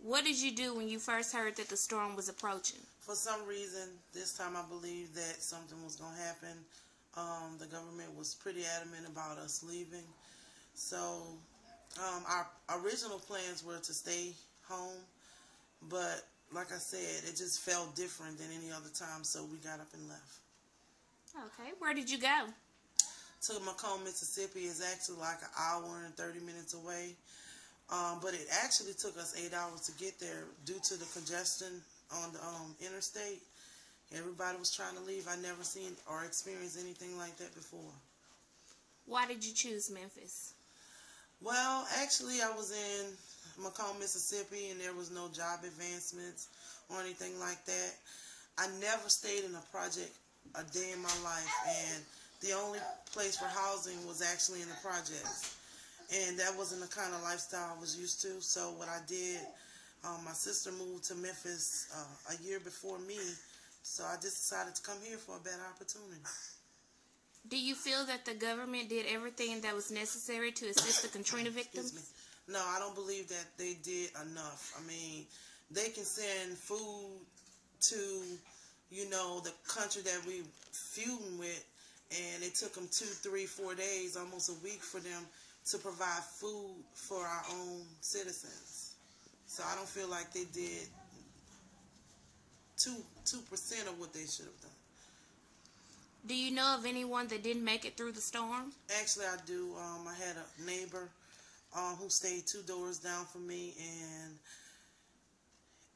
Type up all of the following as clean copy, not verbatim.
What did you do when you first heard that the storm was approaching? For some reason, this time I believed that something was going to happen. The government was pretty adamant about us leaving. So our original plans were to stay home. But like I said, it just felt different than any other time. So we got up and left. Okay. Where did you go? To Macomb, Mississippi. Is actually like an hour and 30 minutes away. But it actually took us 8 hours to get there due to the congestion on the interstate. Everybody was trying to leave. I never seen or experienced anything like that before. Why did you choose Memphis? Well, actually, I was in Macomb, Mississippi, and there was no job advancements or anything like that. I never stayed in a project a day in my life, and the only place for housing was actually in the projects. And that wasn't the kind of lifestyle I was used to. So what I did, my sister moved to Memphis a year before me. So I just decided to come here for a better opportunity. Do you feel that the government did everything that was necessary to assist the Katrina victims? No, I don't believe that they did enough. I mean, they can send food to, you know, the country that we feuding with, and it took them 2, 3, 4 days, almost a week for them to provide food for our own citizens. So I don't feel like they did 2% of what they should have done. Do you know of anyone that didn't make it through the storm? Actually, I do. I had a neighbor who stayed 2 doors down from me, and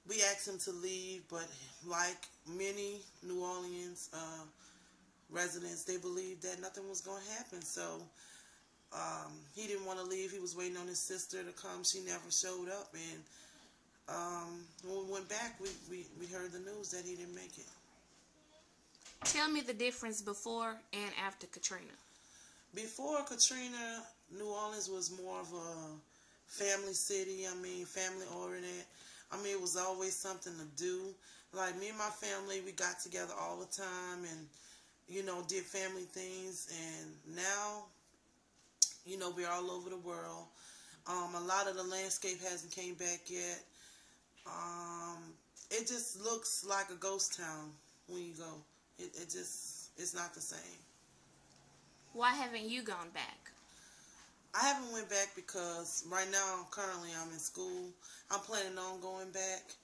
we asked him to leave, but like many New Orleans residents, they believed that nothing was going to happen. So he didn't want to leave. He was waiting on his sister to come. She never showed up, and when we went back, we heard the news that he didn't make it. Tell me the difference before and after Katrina. Before Katrina, New Orleans was more of a family city. I mean, family oriented. I mean, it was always something to do. Like me and my family, we got together all the time and, you know, did family things. And now, you know, we're all over the world. A lot of the landscape hasn't came back yet. It just looks like a ghost town when you go. It's not the same. Why haven't you gone back? I haven't went back because right now, currently, I'm in school. I'm planning on going back.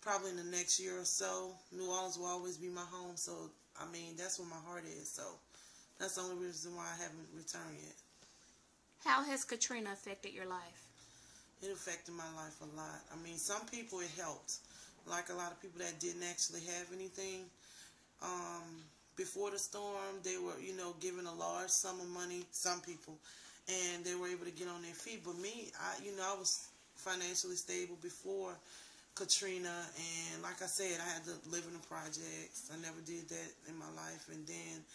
Probably in the next year or so. New Orleans will always be my home. So, I mean, that's where my heart is. So, that's the only reason why I haven't returned yet. How has Katrina affected your life? It affected my life a lot. I mean, some people it helped. Like a lot of people that didn't actually have anything. Before the storm, they were, you know, given a large sum of money, some people, and they were able to get on their feet. But me, I was financially stable before Katrina, and like I said, I had to live in the projects. I never did that in my life. And then,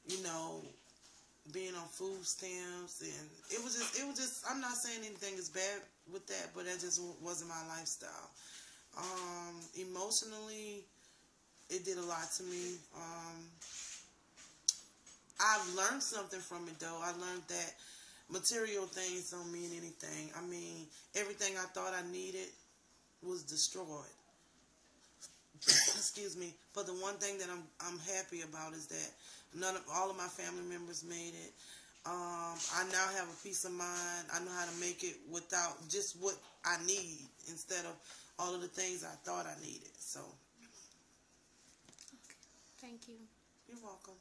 you know, being on food stamps, and it was just, I'm not saying anything is bad with that, but that just wasn't my lifestyle. Emotionally, it did a lot to me. I've learned something from it, though. I learned that material things don't mean anything. I mean, everything I thought I needed was destroyed. Excuse me. But the one thing that I'm happy about is that all of my family members made it. I now have a peace of mind. I know how to make it without just what I need instead of all of the things I thought I needed. So, okay. Thank you. You're welcome.